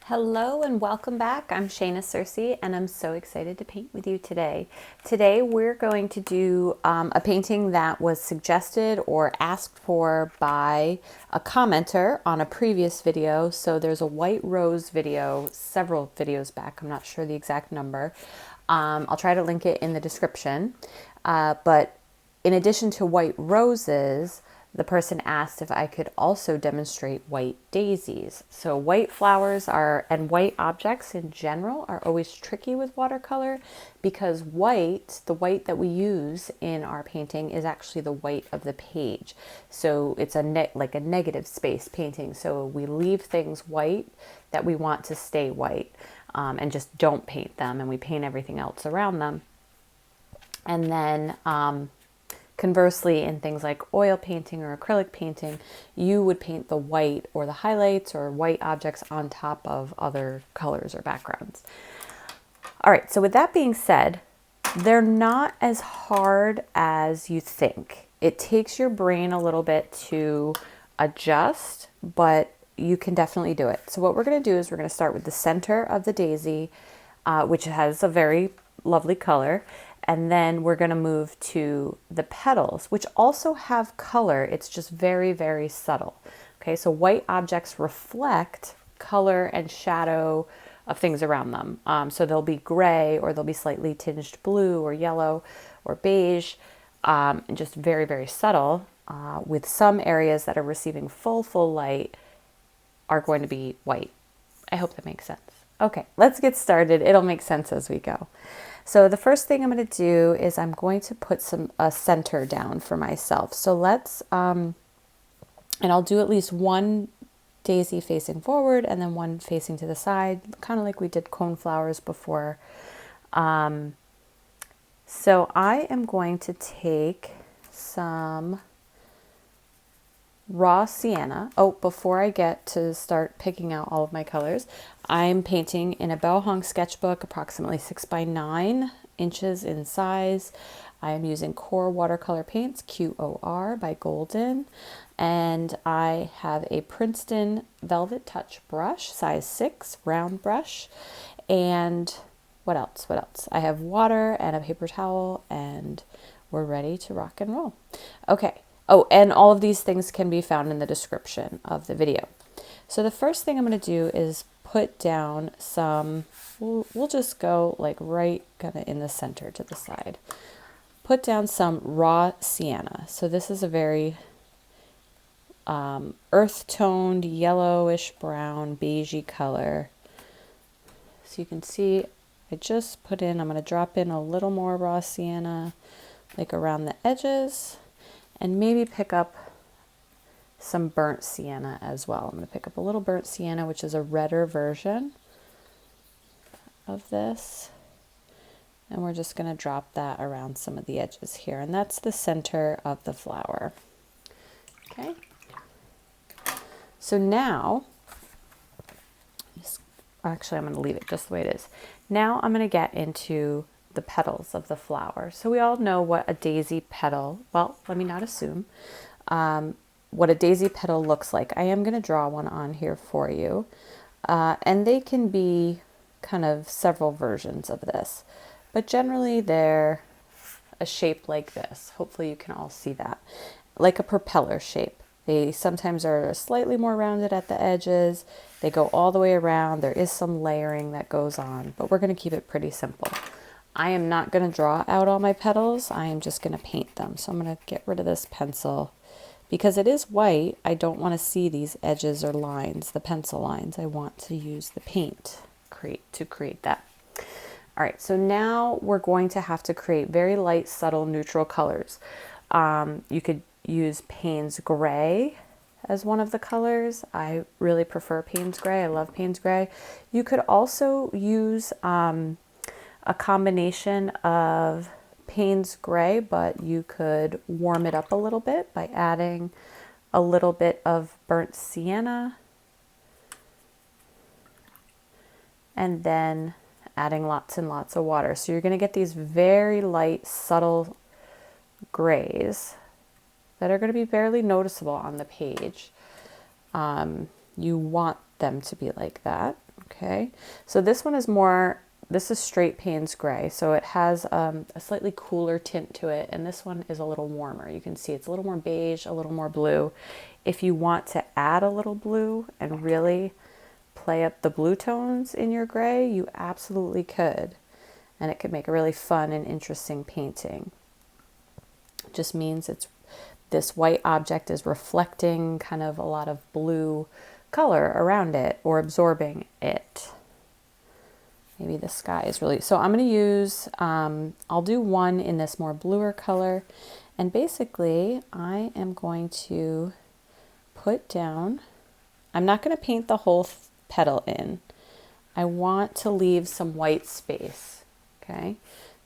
Hello and welcome back. I'm Shayna Cersei and I'm so excited to paint with you today. Today we're going to do a painting that was suggested or asked for by a commenter on a previous video. So there's a white rose video several videos back. I'm not sure the exact number. I'll try to link it in the description. But in addition to white roses, the person asked if I could also demonstrate white daisies. So white flowers and white objects in general are always tricky with watercolor because the white that we use in our painting is actually the white of the page. So it's like a negative space painting. So we leave things white that we want to stay white and just don't paint them, and we paint everything else around them. And then conversely, in things like oil painting or acrylic painting, you would paint the white or the highlights or white objects on top of other colors or backgrounds. All right, so with that being said, they're not as hard as you think. It takes your brain a little bit to adjust, but you can definitely do it. So what we're going to do is we're going to start with the center of the daisy, which has a very lovely color. And then we're going to move to the petals, which also have color. It's just very, very subtle. Okay, so white objects reflect color and shadow of things around them. So they'll be gray, or they'll be slightly tinged blue or yellow or beige, and just very, very subtle, with some areas that are receiving full light are going to be white. I hope that makes sense. Okay, let's get started. It'll make sense as we go. So the first thing I'm going to do is I'm going to put a center down for myself. So let's, and I'll do at least one daisy facing forward and then one facing to the side, kind of like we did coneflowers before. So I am going to take some raw sienna. Oh, before I get to start picking out all of my colors, I'm painting in a Bell Hung sketchbook, approximately 6 by 9 inches in size. I am using Core Watercolor Paints, QOR by Golden, and I have a Princeton Velvet Touch brush, size 6, round brush, and what else? I have water and a paper towel, and we're ready to rock and roll. Okay. Oh, and all of these things can be found in the description of the video. So the first thing I'm going to do is put down some, we'll just go like right kind of in the center to the side. Put down some raw sienna. So this is a very earth-toned, yellowish brown, beigey color. So you can see I just I'm going to drop in a little more raw sienna, like around the edges. And maybe pick up some burnt sienna as well. I'm going to pick up a little burnt sienna, which is a redder version of this. And we're just going to drop that around some of the edges here. And that's the center of the flower. Okay. So now, actually I'm going to leave it just the way it is. Now I'm going to get into the petals of the flower. So we all know what a daisy petal, well, let me not assume, what a daisy petal looks like. I am going to draw one on here for you. And they can be kind of several versions of this, but generally they're a shape like this. Hopefully you can all see that. Like a propeller shape. They sometimes are slightly more rounded at the edges. They go all the way around. There is some layering that goes on, but we're going to keep it pretty simple. I am not going to draw out all my petals. I am just going to paint them. So I'm going to get rid of this pencil. Because it is white, I don't want to see these edges or lines, the pencil lines. I want to use the paint to create that. All right, so now we're going to have to create very light, subtle, neutral colors. You could use Payne's Gray as one of the colors. I really prefer Payne's Gray. I love Payne's Gray. You could also use a combination of Payne's Gray, but you could warm it up a little bit by adding a little bit of burnt sienna and then adding lots and lots of water. So you're going to get these very light, subtle grays that are going to be barely noticeable on the page. You want them to be like that. Okay, so this one is more, this is straight Payne's gray, so it has a slightly cooler tint to it, and this one is a little warmer. You can see it's a little more beige, a little more blue. If you want to add a little blue and really play up the blue tones in your gray, you absolutely could, and it could make a really fun and interesting painting. It just means it's, this white object is reflecting kind of a lot of blue color around it or absorbing it. Maybe the sky is really, so I'm going to use, I'll do one in this more bluer color, and basically I am going to put down, I'm not going to paint the whole petal in. I want to leave some white space, okay,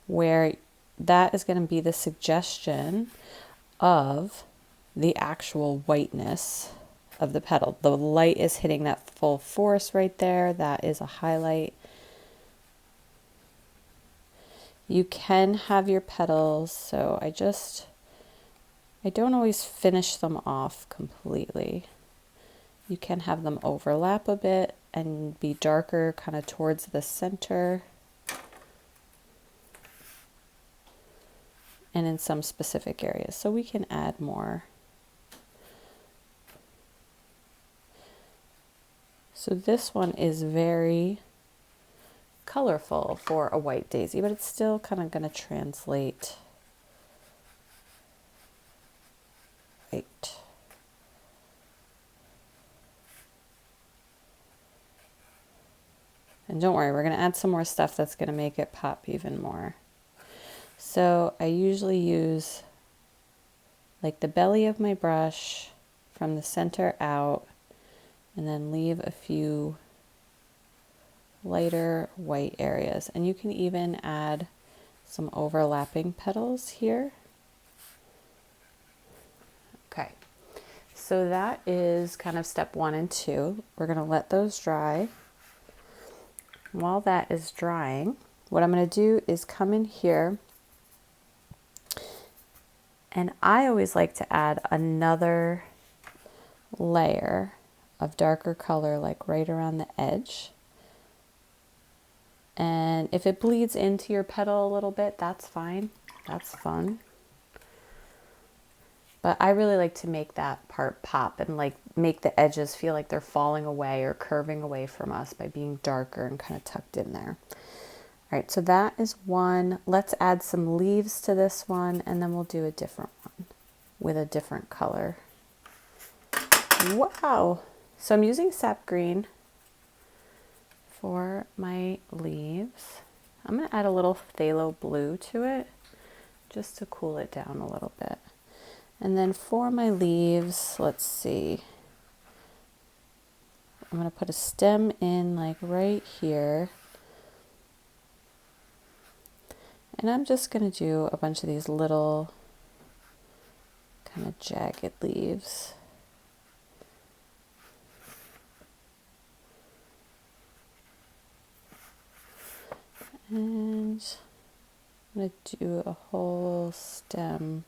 where that is going to be the suggestion of the actual whiteness of the petal. The light is hitting that full force right there. That is a highlight. You can have your petals, so I don't always finish them off completely. You can have them overlap a bit and be darker kind of towards the center and in some specific areas, so we can add more. So this one is very colorful for a white daisy, but it's still kind of going to translate white. And don't worry, we're going to add some more stuff that's going to make it pop even more. So I usually use like the belly of my brush from the center out, and then leave a few lighter white areas. And you can even add some overlapping petals here. Okay, so that is kind of step 1 and 2. We're going to let those dry. While that is drying, what I'm going to do is come in here, and I always like to add another layer of darker color, like right around the edge. And if it bleeds into your petal a little bit, that's fine. That's fun. But I really like to make that part pop and like make the edges feel like they're falling away or curving away from us by being darker and kind of tucked in there. All right, so that is one. Let's add some leaves to this one, and then we'll do a different one with a different color. Wow. So I'm using sap green for my leaves. I'm going to add a little phthalo blue to it just to cool it down a little bit. And then for my leaves, let's see. I'm going to put a stem in like right here. And I'm just going to do a bunch of these little kind of jagged leaves. And I'm going to do a whole stem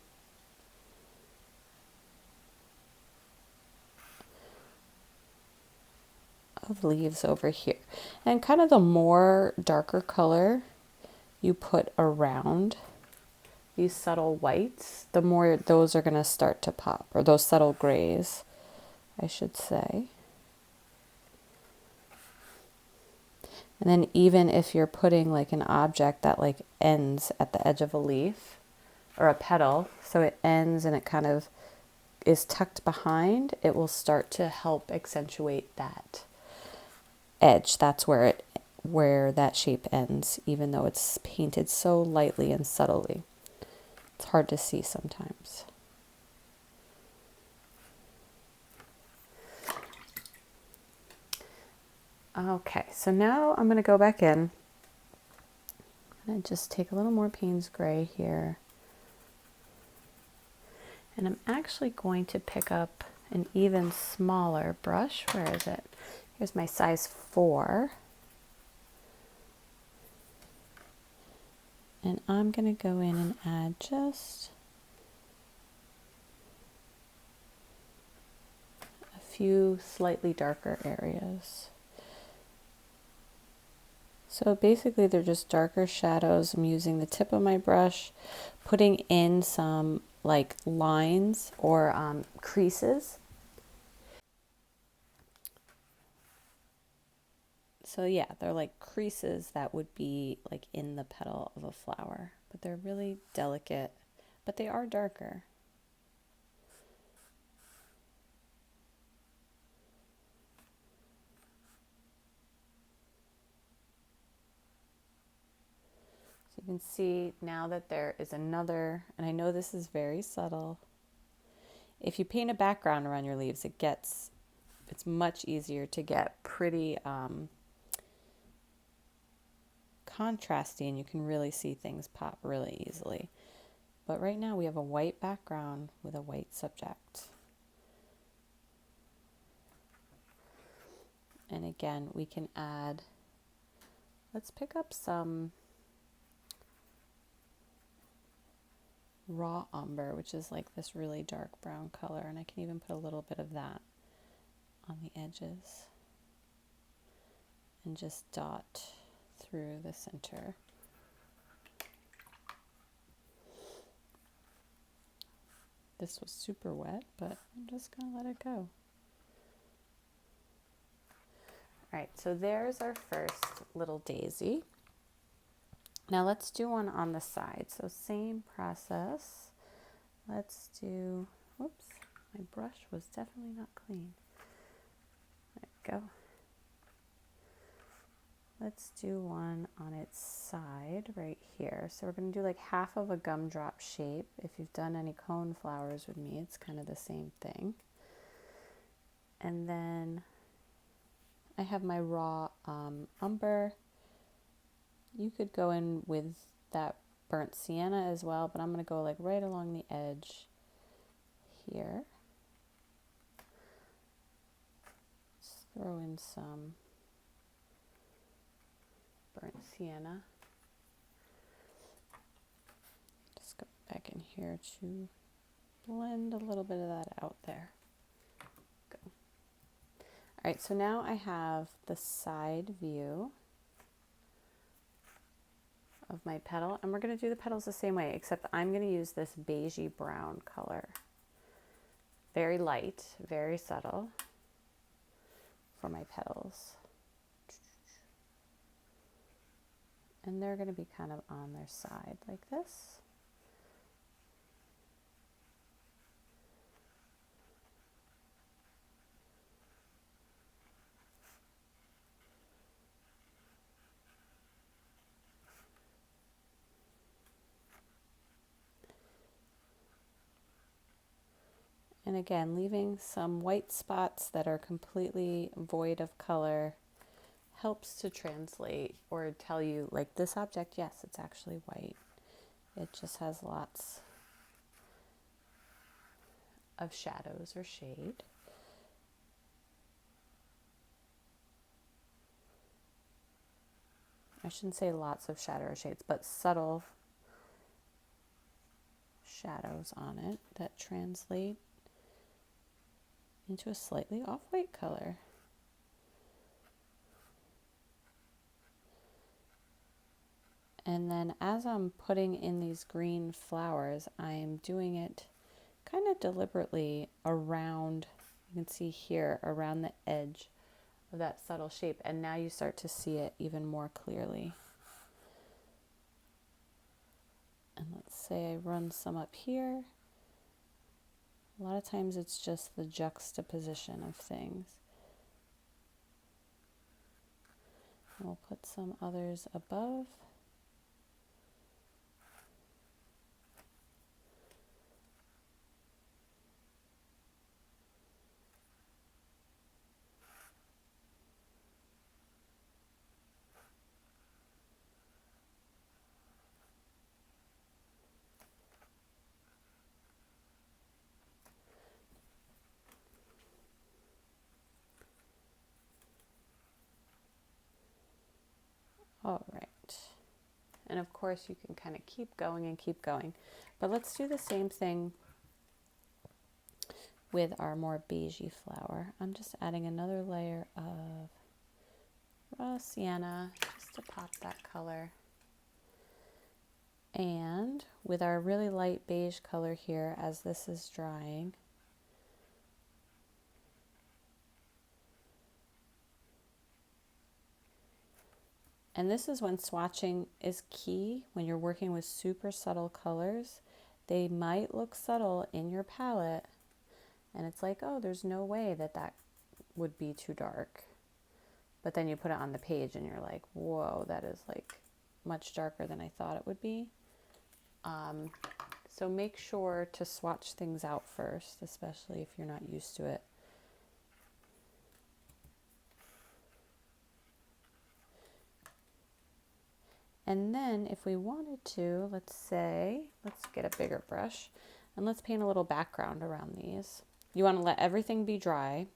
of leaves over here. And kind of the more darker color you put around these subtle whites, the more those are going to start to pop, or those subtle grays, I should say. And then even if you're putting like an object that like ends at the edge of a leaf or a petal, so it ends and it kind of is tucked behind, it will start to help accentuate that edge. That's where that shape ends, even though it's painted so lightly and subtly. It's hard to see sometimes. Okay, so now I'm going to go back in and just take a little more Payne's gray here. And I'm actually going to pick up an even smaller brush. Where is it? Here's my size 4. And I'm going to go in and add just a few slightly darker areas. So basically they're just darker shadows. I'm using the tip of my brush, putting in some like lines or creases. So yeah, they're like creases that would be like in the petal of a flower, but they're really delicate, but they are darker. So you can see now that there is another, and I know this is very subtle. If you paint a background around your leaves, it's much easier to get pretty contrasty, and you can really see things pop really easily. But right now we have a white background with a white subject. And again, we can add, let's pick up some raw umber, which is like this really dark brown color, and I can even put a little bit of that on the edges and just dot through the center. This was super wet, but I'm just gonna let it go. All right, so there's our first little daisy. Now let's do one on the side. So same process. Let's do, whoops, my brush was definitely not clean. There we go. Let's do one on its side right here. So we're going to do like half of a gumdrop shape. If you've done any cone flowers with me, it's kind of the same thing. And then I have my raw umber. You could go in with that burnt sienna as well, but I'm going to go like right along the edge here. Just throw in some burnt sienna. Just go back in here to blend a little bit of that out there. Go. All right, so now I have the side view of my petal, and we're going to do the petals the same way, except I'm going to use this beigey brown color. Very light, very subtle for my petals. And they're going to be kind of on their side like this. And again, leaving some white spots that are completely void of color helps to translate or tell you, like, this object, yes, it's actually white. It just has lots of shadows or shade. I shouldn't say lots of shadow or shades, but subtle shadows on it that translate into a slightly off-white color. And then as I'm putting in these green flowers, I'm doing it kind of deliberately around, you can see here, around the edge of that subtle shape. And now you start to see it even more clearly. And let's say I run some up here. A lot of times it's just the juxtaposition of things. And we'll put some others above. All right. And of course you can kind of keep going and keep going. But let's do the same thing with our more beigey flower. I'm just adding another layer of raw sienna, just to pop that color. And with our really light beige color here, as this is drying, and this is when swatching is key. When you're working with super subtle colors, they might look subtle in your palette, and it's like, oh, there's no way that that would be too dark. But then you put it on the page and you're like, whoa, that is like much darker than I thought it would be. So make sure to swatch things out first, especially if you're not used to it. And then if we wanted to, let's get a bigger brush and let's paint a little background around these. You want to let everything be dry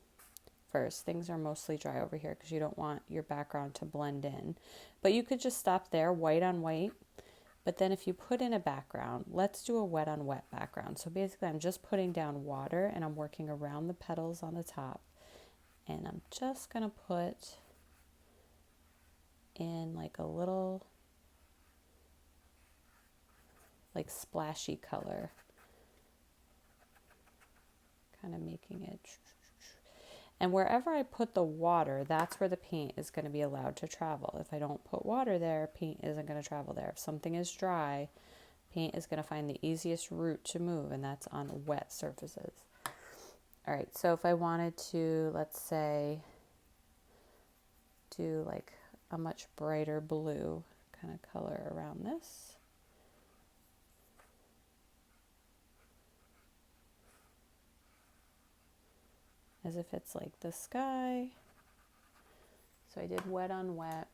first. Things are mostly dry over here because you don't want your background to blend in. But you could just stop there, white on white. But then if you put in a background, let's do a wet on wet background. So basically I'm just putting down water and I'm working around the petals on the top. And I'm just going to put in like a little like splashy color. Kind of making it. And wherever I put the water, that's where the paint is going to be allowed to travel. If I don't put water there, paint isn't going to travel there. If something is dry, paint is going to find the easiest route to move, and that's on wet surfaces. All right, so if I wanted to, let's say, do like a much brighter blue kind of color around this. As if it's like the sky. So I did wet on wet.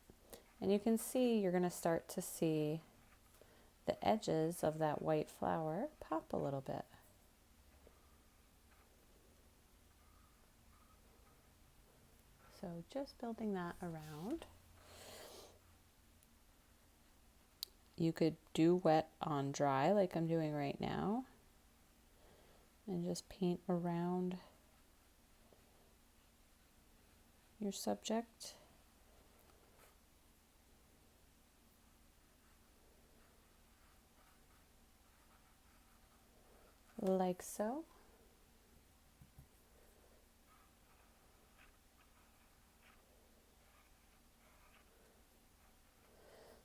And you can see, you're going to start to see the edges of that white flower pop a little bit. So just building that around. You could do wet on dry like I'm doing right now. And just paint around your subject. Like so.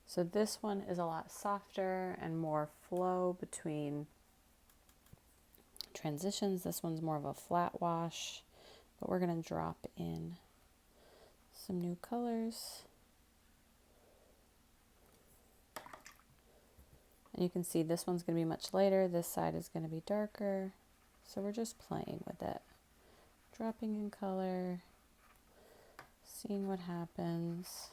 So this one is a lot softer and more flow between transitions. This one's more of a flat wash, but we're going to drop in some new colors. And you can see this one's going to be much lighter. This side is going to be darker. So we're just playing with it. Dropping in color, seeing what happens.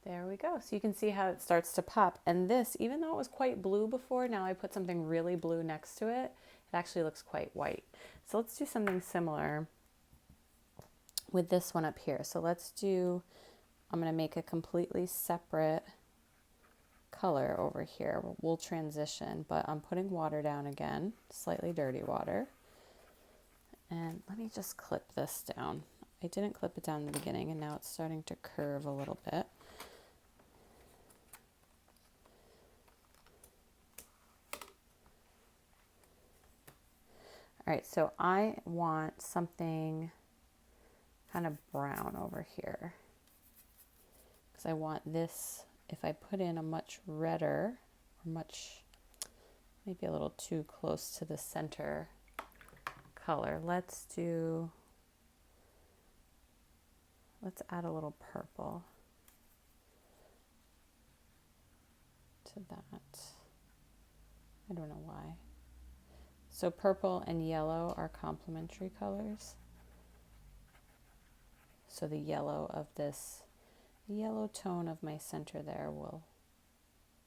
There we go. So you can see how it starts to pop. And this, even though it was quite blue before, now I put something really blue next to it. It actually looks quite white. So let's do something similar with this one up here. So let's do, I'm going to make a completely separate color over here. We'll transition, but I'm putting water down again, slightly dirty water. And let me just clip this down. I didn't clip it down in the beginning, and now it's starting to curve a little bit. All right, so I want something kind of brown over here because I want this, if I put in a much redder or much, maybe a little too close to the center color, let's add a little purple to that. I don't know why. So purple and yellow are complementary colors. So the yellow of this, the yellow tone of my center there will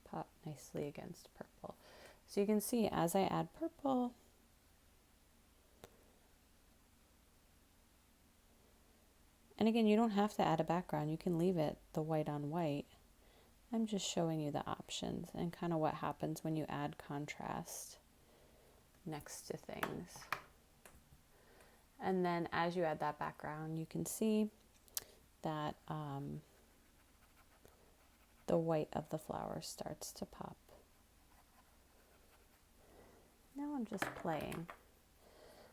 pop nicely against purple. So you can see as I add purple, and again, you don't have to add a background. You can leave it the white on white. I'm just showing you the options and kind of what happens when you add contrast next to things. And then as you add that background, you can see that the white of the flower starts to pop. Now I'm just playing.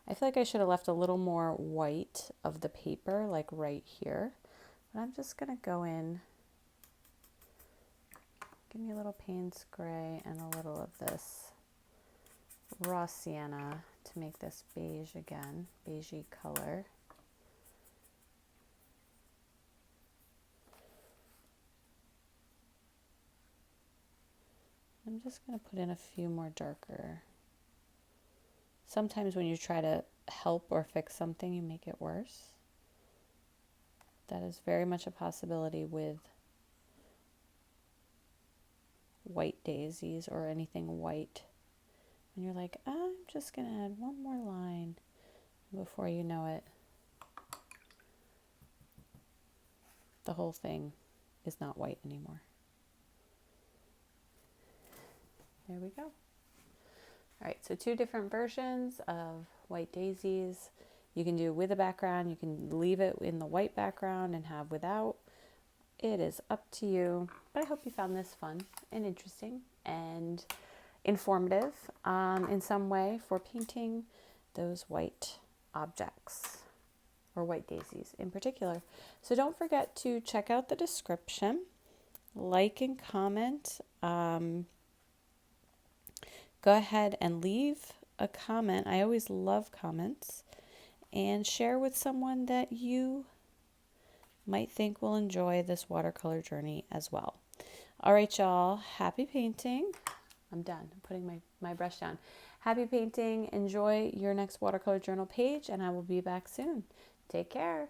I feel like I should have left a little more white of the paper, like right here. But I'm just gonna go in, give me a little Payne's gray and a little of this raw sienna to make this beige again, beigey color. I'm just going to put in a few more darker. Sometimes when you try to help or fix something, you make it worse. That is very much a possibility with white daisies or anything white. And you're like, I'm just going to add one more line. Before you know it, the whole thing is not white anymore. There we go. All right, so 2 different versions of White Daisies. You can do with a background, you can leave it in the white background and have without. It is up to you, but I hope you found this fun and interesting and informative in some way for painting those white objects, or white daisies in particular. So don't forget to check out the description, like and comment. Go ahead and leave a comment. I always love comments. And share with someone that you might think will enjoy this watercolor journey as well. All right, y'all. Happy painting. I'm done. I'm putting my brush down. Happy painting. Enjoy your next watercolor journal page, and I will be back soon. Take care.